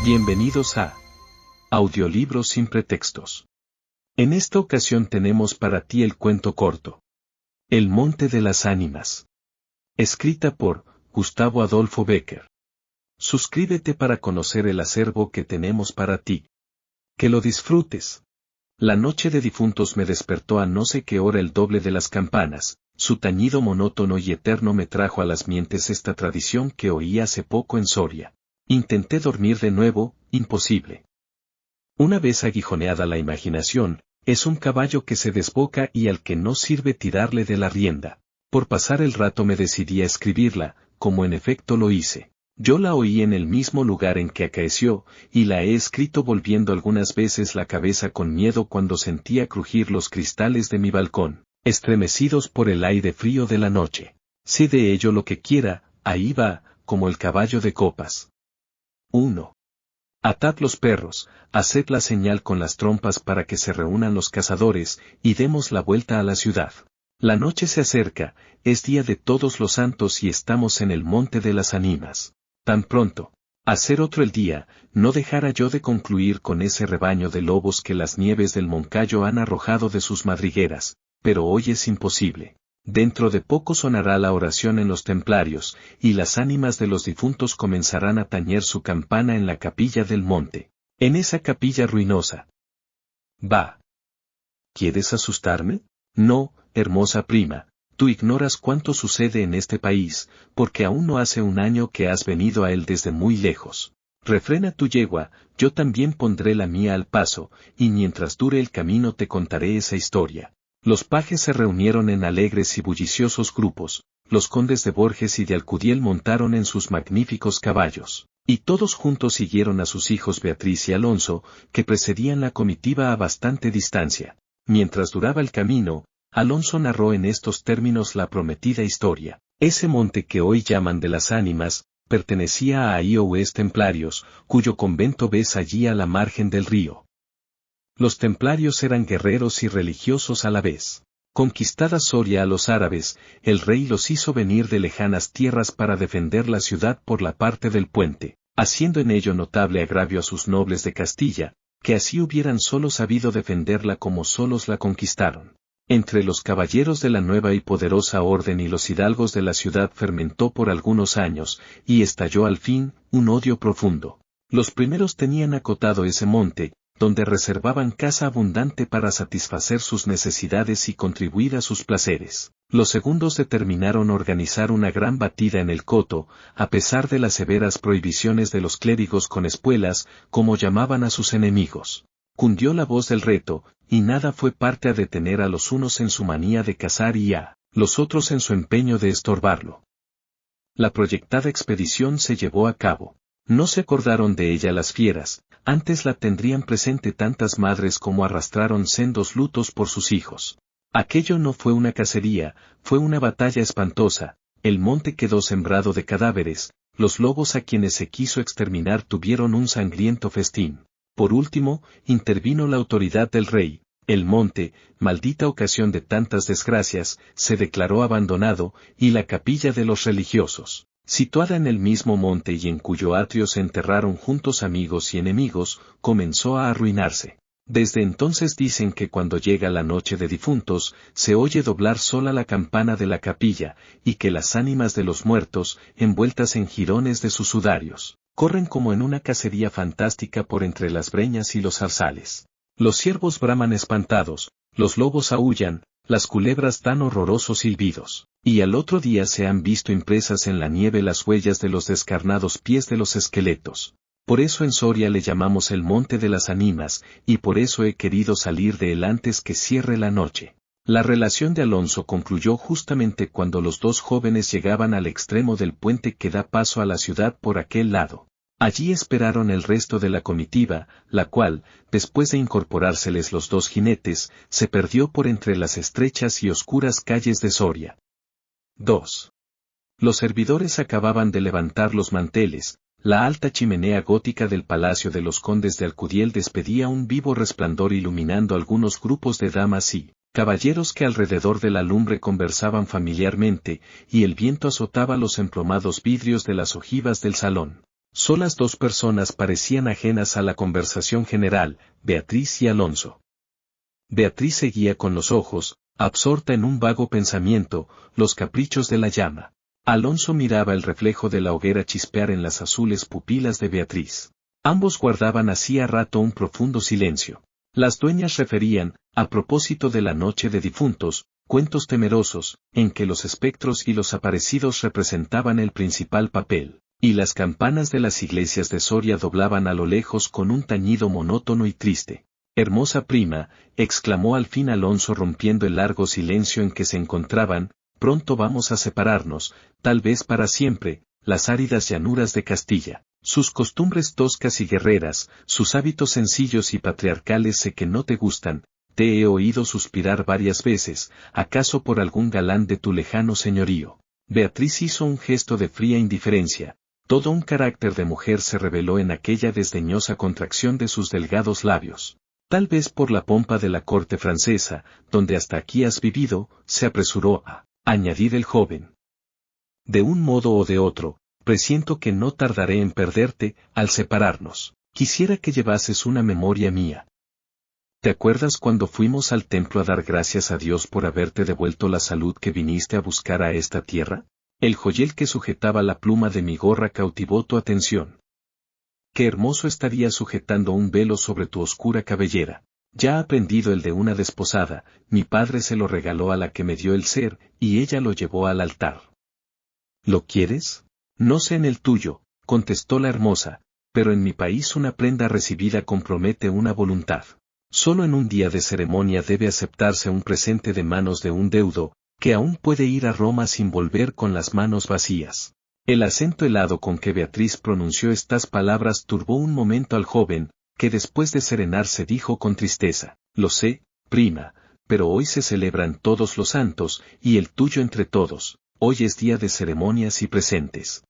Bienvenidos a Audiolibros sin pretextos. En esta ocasión tenemos para ti el cuento corto El Monte de las Ánimas, escrita por Gustavo Adolfo Bécquer. Suscríbete para conocer el acervo que tenemos para ti. Que lo disfrutes. La noche de difuntos me despertó a no sé qué hora el doble de las campanas. Su tañido monótono y eterno me trajo a las mientes esta tradición que oí hace poco en Soria. Intenté dormir de nuevo, imposible. Una vez aguijoneada la imaginación, es un caballo que se desboca y al que no sirve tirarle de la rienda. Por pasar el rato me decidí a escribirla, como en efecto lo hice. Yo la oí en el mismo lugar en que acaeció, y la he escrito volviendo algunas veces la cabeza con miedo cuando sentía crujir los cristales de mi balcón, estremecidos por el aire frío de la noche. Sé de ello lo que quiera, ahí va, como el caballo de copas. 1. Atad los perros, haced la señal con las trompas para que se reúnan los cazadores, y demos la vuelta a la ciudad. La noche se acerca, es día de todos los santos y estamos en el monte de las ánimas. Tan pronto, a ser otro el día, no dejara yo de concluir con ese rebaño de lobos que las nieves del Moncayo han arrojado de sus madrigueras, pero hoy es imposible. Dentro de poco sonará la oración en los templarios, y las ánimas de los difuntos comenzarán a tañer su campana en la capilla del monte. En esa capilla ruinosa. Va. ¿Quieres asustarme? No, hermosa prima, tú ignoras cuánto sucede en este país, porque aún no hace un año que has venido a él desde muy lejos. Refrena tu yegua, yo también pondré la mía al paso, y mientras dure el camino te contaré esa historia. Los pajes se reunieron en alegres y bulliciosos grupos, los condes de Borges y de Alcudiel montaron en sus magníficos caballos, y todos juntos siguieron a sus hijos Beatriz y Alonso, que precedían la comitiva a bastante distancia. Mientras duraba el camino, Alonso narró en estos términos la prometida historia. Ese monte que hoy llaman de las ánimas, pertenecía a Ioes templarios, cuyo convento ves allí a la margen del río. Los templarios eran guerreros y religiosos a la vez. Conquistada Soria a los árabes, el rey los hizo venir de lejanas tierras para defender la ciudad por la parte del puente, haciendo en ello notable agravio a sus nobles de Castilla, que así hubieran solo sabido defenderla como solos la conquistaron. Entre los caballeros de la nueva y poderosa orden y los hidalgos de la ciudad fermentó por algunos años, y estalló al fin, un odio profundo. Los primeros tenían acotado ese monte, donde reservaban casa abundante para satisfacer sus necesidades y contribuir a sus placeres. Los segundos determinaron organizar una gran batida en el coto, a pesar de las severas prohibiciones de los clérigos con espuelas, como llamaban a sus enemigos. Cundió la voz del reto, y nada fue parte a detener a los unos en su manía de cazar y a los otros en su empeño de estorbarlo. La proyectada expedición se llevó a cabo. No se acordaron de ella las fieras, antes la tendrían presente tantas madres como arrastraron sendos lutos por sus hijos. Aquello no fue una cacería, fue una batalla espantosa, el monte quedó sembrado de cadáveres, los lobos a quienes se quiso exterminar tuvieron un sangriento festín. Por último, intervino la autoridad del rey, el monte, maldita ocasión de tantas desgracias, se declaró abandonado, y la capilla de los religiosos, situada en el mismo monte y en cuyo atrio se enterraron juntos amigos y enemigos, comenzó a arruinarse. Desde entonces dicen que cuando llega la noche de difuntos, se oye doblar sola la campana de la capilla, y que las ánimas de los muertos, envueltas en jirones de sus sudarios, corren como en una cacería fantástica por entre las breñas y los zarzales. Los ciervos braman espantados, los lobos aúllan, las culebras dan horrorosos silbidos, y al otro día se han visto impresas en la nieve las huellas de los descarnados pies de los esqueletos. Por eso en Soria le llamamos el Monte de las Ánimas, y por eso he querido salir de él antes que cierre la noche. La relación de Alonso concluyó justamente cuando los dos jóvenes llegaban al extremo del puente que da paso a la ciudad por aquel lado. Allí esperaron el resto de la comitiva, la cual, después de incorporárseles los dos jinetes, se perdió por entre las estrechas y oscuras calles de Soria. 2. Los servidores acababan de levantar los manteles, la alta chimenea gótica del palacio de los condes de Alcudiel despedía un vivo resplandor iluminando algunos grupos de damas y caballeros que alrededor de la lumbre conversaban familiarmente, y el viento azotaba los emplomados vidrios de las ojivas del salón. Solas dos personas parecían ajenas a la conversación general, Beatriz y Alonso. Beatriz seguía con los ojos, absorta en un vago pensamiento, los caprichos de la llama. Alonso miraba el reflejo de la hoguera chispear en las azules pupilas de Beatriz. Ambos guardaban hacía rato un profundo silencio. Las dueñas referían, a propósito de la noche de difuntos, cuentos temerosos, en que los espectros y los aparecidos representaban el principal papel, y las campanas de las iglesias de Soria doblaban a lo lejos con un tañido monótono y triste. «Hermosa prima», exclamó al fin Alonso rompiendo el largo silencio en que se encontraban, «pronto vamos a separarnos, tal vez para siempre, las áridas llanuras de Castilla. Sus costumbres toscas y guerreras, sus hábitos sencillos y patriarcales sé que no te gustan, te he oído suspirar varias veces, acaso por algún galán de tu lejano señorío». Beatriz hizo un gesto de fría indiferencia. Todo un carácter de mujer se reveló en aquella desdeñosa contracción de sus delgados labios. «Tal vez por la pompa de la corte francesa, donde hasta aquí has vivido», se apresuró a añadir el joven. «De un modo o de otro, presiento que no tardaré en perderte, al separarnos. Quisiera que llevases una memoria mía. ¿Te acuerdas cuando fuimos al templo a dar gracias a Dios por haberte devuelto la salud que viniste a buscar a esta tierra? El joyel que sujetaba la pluma de mi gorra cautivó tu atención. Qué hermoso estaría sujetando un velo sobre tu oscura cabellera. Ya ha prendido el de una desposada, mi padre se lo regaló a la que me dio el ser, y ella lo llevó al altar». «¿Lo quieres?» «No sé en el tuyo», contestó la hermosa, «pero en mi país una prenda recibida compromete una voluntad. Solo en un día de ceremonia debe aceptarse un presente de manos de un deudo, que aún puede ir a Roma sin volver con las manos vacías». El acento helado con que Beatriz pronunció estas palabras turbó un momento al joven, que después de serenarse dijo con tristeza: «Lo sé, prima, pero hoy se celebran todos los santos, y el tuyo entre todos. Hoy es día de ceremonias y presentes.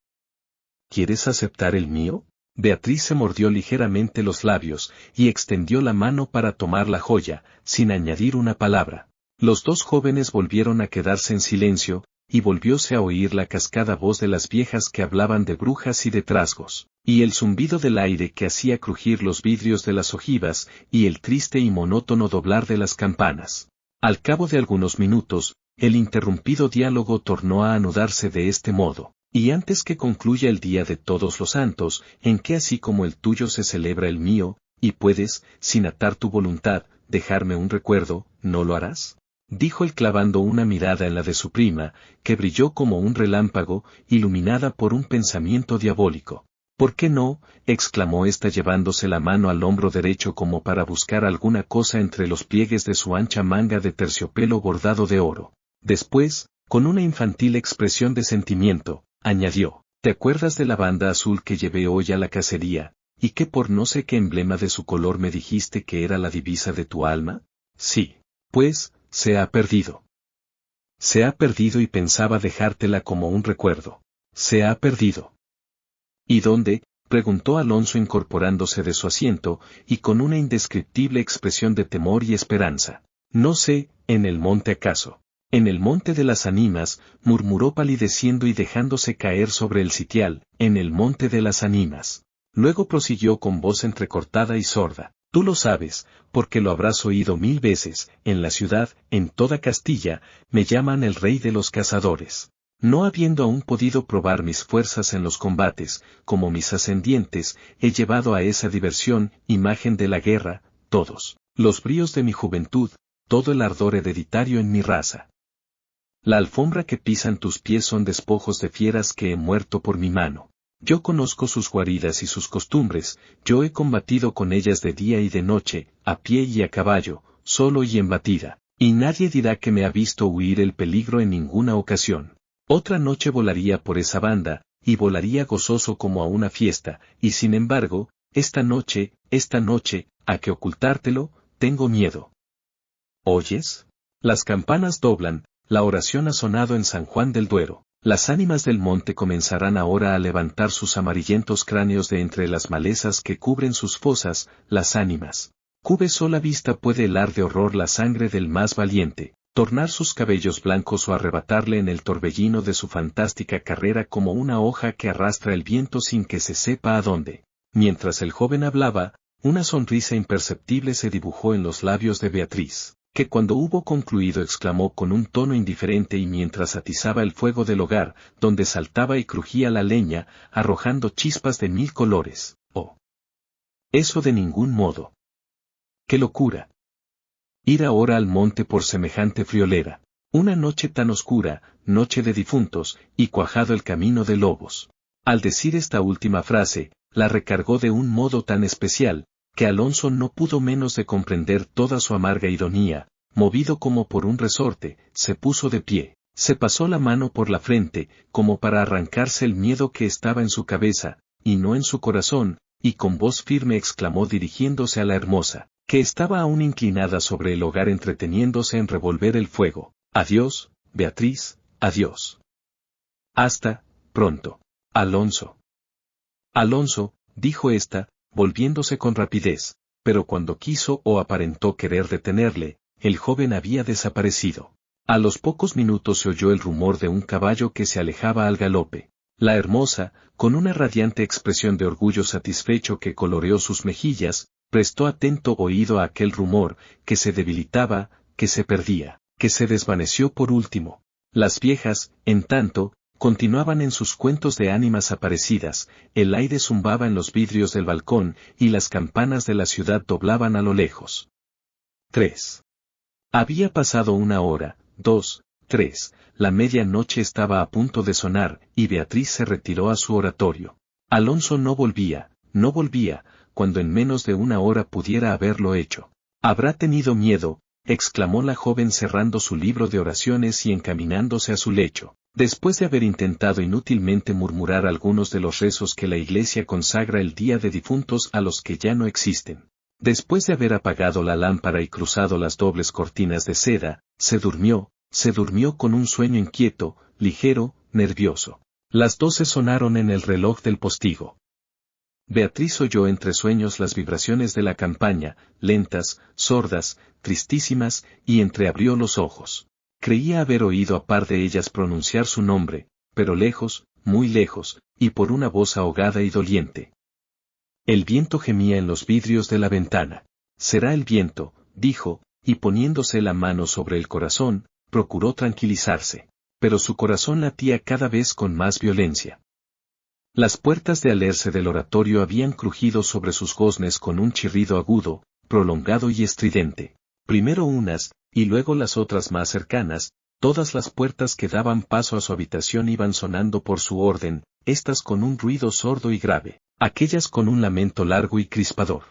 ¿Quieres aceptar el mío?». Beatriz se mordió ligeramente los labios, y extendió la mano para tomar la joya, sin añadir una palabra. Los dos jóvenes volvieron a quedarse en silencio, y volvióse a oír la cascada voz de las viejas que hablaban de brujas y de trasgos, y el zumbido del aire que hacía crujir los vidrios de las ojivas, y el triste y monótono doblar de las campanas. Al cabo de algunos minutos, el interrumpido diálogo tornó a anudarse de este modo: «Y antes que concluya el día de todos los santos, en que así como el tuyo se celebra el mío, y puedes, sin atar tu voluntad, dejarme un recuerdo, ¿no lo harás?», dijo él clavando una mirada en la de su prima, que brilló como un relámpago, iluminada por un pensamiento diabólico. «¿Por qué no?», exclamó ésta llevándose la mano al hombro derecho como para buscar alguna cosa entre los pliegues de su ancha manga de terciopelo bordado de oro. Después, con una infantil expresión de sentimiento, añadió: «¿Te acuerdas de la banda azul que llevé hoy a la cacería, y que por no sé qué emblema de su color me dijiste que era la divisa de tu alma?» «Sí. Pues, se ha perdido». «Se ha perdido y pensaba dejártela como un recuerdo». «Se ha perdido». «¿Y dónde?», preguntó Alonso incorporándose de su asiento, y con una indescriptible expresión de temor y esperanza. «No sé, ¿en el monte acaso?». «En el monte de las ánimas», murmuró palideciendo y dejándose caer sobre el sitial, «en el monte de las ánimas». Luego prosiguió con voz entrecortada y sorda: «Tú lo sabes, porque lo habrás oído 1000 veces, en la ciudad, en toda Castilla, me llaman el rey de los cazadores. No habiendo aún podido probar mis fuerzas en los combates, como mis ascendientes, he llevado a esa diversión, imagen de la guerra, todos los bríos de mi juventud, todo el ardor hereditario en mi raza. La alfombra que pisan tus pies son despojos de fieras que he muerto por mi mano. Yo conozco sus guaridas y sus costumbres, yo he combatido con ellas de día y de noche, a pie y a caballo, solo y en batida, y nadie dirá que me ha visto huir el peligro en ninguna ocasión. Otra noche volaría por esa banda, y volaría gozoso como a una fiesta, y sin embargo, esta noche, ¿a qué ocultártelo? Tengo miedo». «¿Oyes? Las campanas doblan, la oración ha sonado en San Juan del Duero. Las ánimas del monte comenzarán ahora a levantar sus amarillentos cráneos de entre las malezas que cubren sus fosas, las ánimas. Cube sola vista puede helar de horror la sangre del más valiente. tornar sus cabellos blancos o arrebatarle en el torbellino de su fantástica carrera como una hoja que arrastra el viento sin que se sepa a dónde. Mientras el joven hablaba, una sonrisa imperceptible se dibujó en los labios de Beatriz, que cuando hubo concluido exclamó con un tono indiferente y mientras atizaba el fuego del hogar, donde saltaba y crujía la leña, arrojando chispas de 1000 colores, «Oh, eso de ningún modo. ¡Qué locura! Ir ahora al monte por semejante friolera. Una noche tan oscura, noche de difuntos, y cuajado el camino de lobos». Al decir esta última frase, la recargó de un modo tan especial, que Alonso no pudo menos de comprender toda su amarga ironía. Movido como por un resorte, se puso de pie, se pasó la mano por la frente, como para arrancarse el miedo que estaba en su cabeza, y no en su corazón, y con voz firme exclamó dirigiéndose a la hermosa, que estaba aún inclinada sobre el hogar entreteniéndose en revolver el fuego: «Adiós, Beatriz, adiós. Hasta pronto, Alonso». «Alonso», dijo ésta, volviéndose con rapidez, pero cuando quiso o aparentó querer detenerle, el joven había desaparecido. A los pocos minutos se oyó el rumor de un caballo que se alejaba al galope. La hermosa, con una radiante expresión de orgullo satisfecho que coloreó sus mejillas, prestó atento oído a aquel rumor, que se debilitaba, que se perdía, que se desvaneció por último. Las viejas, en tanto, continuaban en sus cuentos de ánimas aparecidas, el aire zumbaba en los vidrios del balcón, y las campanas de la ciudad doblaban a lo lejos. 3. Había pasado 1 hora, 2, 3, la medianoche estaba a punto de sonar, y Beatriz se retiró a su oratorio. Alonso no volvía, cuando en menos de 1 hora pudiera haberlo hecho. «Habrá tenido miedo», exclamó la joven cerrando su libro de oraciones y encaminándose a su lecho, después de haber intentado inútilmente murmurar algunos de los rezos que la Iglesia consagra el día de difuntos a los que ya no existen. Después de haber apagado la lámpara y cruzado las dobles cortinas de seda, se durmió con un sueño inquieto, ligero, nervioso. Las 12 sonaron en el reloj del postigo. Beatriz oyó entre sueños las vibraciones de la campaña, lentas, sordas, tristísimas, y entreabrió los ojos. Creía haber oído a par de ellas pronunciar su nombre, pero lejos, muy lejos, y por una voz ahogada y doliente. El viento gemía en los vidrios de la ventana. «Será el viento», dijo, y poniéndose la mano sobre el corazón, procuró tranquilizarse. Pero su corazón latía cada vez con más violencia. Las puertas de alerce del oratorio habían crujido sobre sus goznes con un chirrido agudo, prolongado y estridente. Primero unas, y luego las otras más cercanas, todas las puertas que daban paso a su habitación iban sonando por su orden, estas con un ruido sordo y grave, aquellas con un lamento largo y crispador.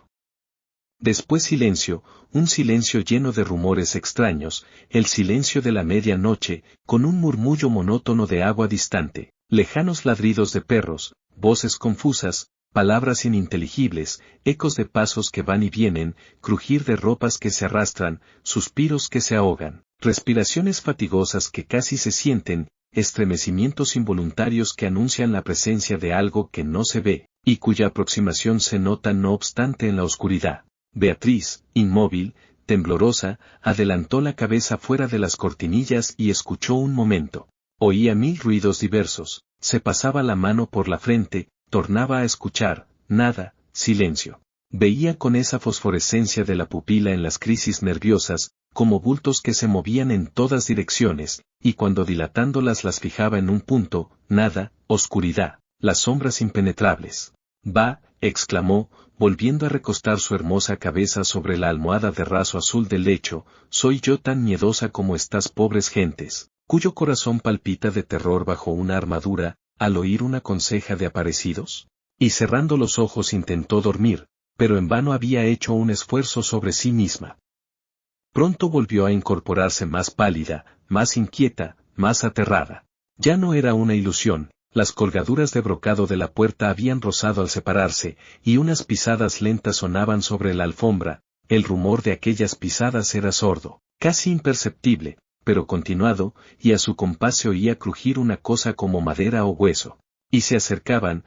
Después silencio, un silencio lleno de rumores extraños, el silencio de la medianoche, con un murmullo monótono de agua distante, lejanos ladridos de perros, voces confusas, palabras ininteligibles, ecos de pasos que van y vienen, crujir de ropas que se arrastran, suspiros que se ahogan, respiraciones fatigosas que casi se sienten, estremecimientos involuntarios que anuncian la presencia de algo que no se ve, y cuya aproximación se nota no obstante en la oscuridad. Beatriz, inmóvil, temblorosa, adelantó la cabeza fuera de las cortinillas y escuchó un momento. Oía 1000 ruidos diversos, se pasaba la mano por la frente, tornaba a escuchar, nada, silencio. Veía con esa fosforescencia de la pupila en las crisis nerviosas, como bultos que se movían en todas direcciones, y cuando dilatándolas las fijaba en un punto, nada, oscuridad, las sombras impenetrables. «Va», exclamó, volviendo a recostar su hermosa cabeza sobre la almohada de raso azul del lecho, «soy yo tan miedosa como estas pobres gentes, cuyo corazón palpita de terror bajo una armadura, al oír una conseja de aparecidos». Y cerrando los ojos intentó dormir, pero en vano había hecho un esfuerzo sobre sí misma. Pronto volvió a incorporarse más pálida, más inquieta, más aterrada. Ya no era una ilusión. Las colgaduras de brocado de la puerta habían rozado al separarse, y unas pisadas lentas sonaban sobre la alfombra. El rumor de aquellas pisadas era sordo, casi imperceptible, pero continuado, y a su compás se oía crujir una cosa como madera o hueso. Y se acercaban,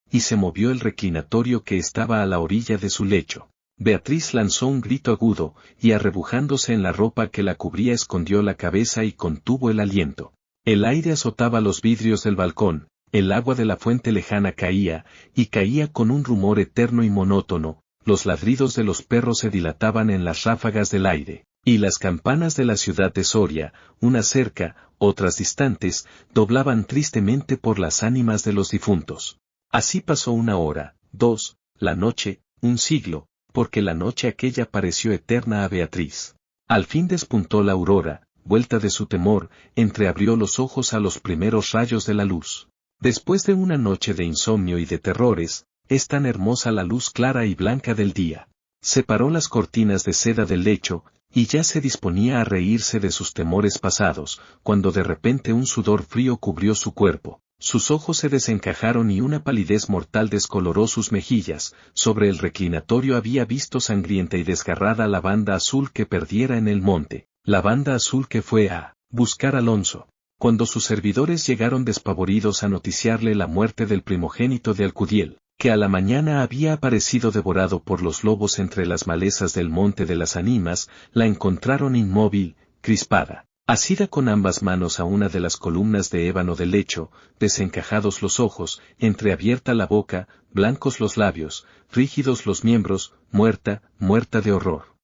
y se movió el reclinatorio que estaba a la orilla de su lecho. Beatriz lanzó un grito agudo, y arrebujándose en la ropa que la cubría escondió la cabeza y contuvo el aliento. El aire azotaba los vidrios del balcón, el agua de la fuente lejana caía, y caía con un rumor eterno y monótono, los ladridos de los perros se dilataban en las ráfagas del aire, y las campanas de la ciudad de Soria, unas cerca, otras distantes, doblaban tristemente por las ánimas de los difuntos. Así pasó una hora, dos, la noche, un siglo, porque la noche aquella pareció eterna a Beatriz. Al fin despuntó la aurora, vuelta de su temor, entreabrió los ojos a los primeros rayos de la luz. Después de una noche de insomnio y de terrores, es tan hermosa la luz clara y blanca del día. Separó las cortinas de seda del lecho, y ya se disponía a reírse de sus temores pasados, cuando de repente un sudor frío cubrió su cuerpo. Sus ojos se desencajaron y una palidez mortal descoloró sus mejillas. Sobre el reclinatorio había visto sangrienta y desgarrada la banda azul que perdiera en el monte, la banda azul que fue a buscar a Alonso. Cuando sus servidores llegaron despavoridos a noticiarle la muerte del primogénito de Alcudiel, que a la mañana había aparecido devorado por los lobos entre las malezas del monte de las Ánimas, la encontraron inmóvil, crispada, asida con ambas manos a una de las columnas de ébano del lecho, desencajados los ojos, entreabierta la boca, blancos los labios, rígidos los miembros, muerta, muerta de horror.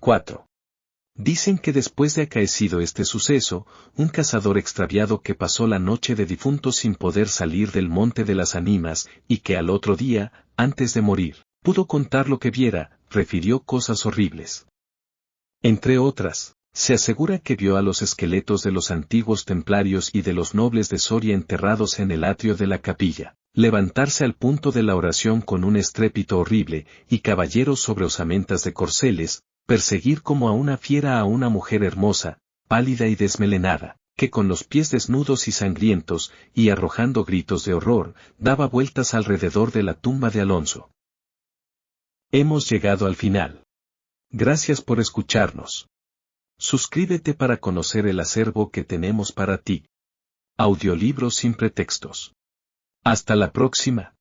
4. Dicen que después de acaecido este suceso, un cazador extraviado que pasó la noche de difuntos sin poder salir del monte de las Ánimas, y que al otro día, antes de morir, pudo contar lo que viera, refirió cosas horribles. Entre otras, se asegura que vio a los esqueletos de los antiguos templarios y de los nobles de Soria enterrados en el atrio de la capilla, levantarse al punto de la oración con un estrépito horrible, y caballeros sobre osamentas de corceles, perseguir como a una fiera a una mujer hermosa, pálida y desmelenada, que con los pies desnudos y sangrientos, y arrojando gritos de horror, daba vueltas alrededor de la tumba de Alonso. Hemos llegado al final. Gracias por escucharnos. Suscríbete para conocer el acervo que tenemos para ti. Audiolibros sin pretextos. Hasta la próxima.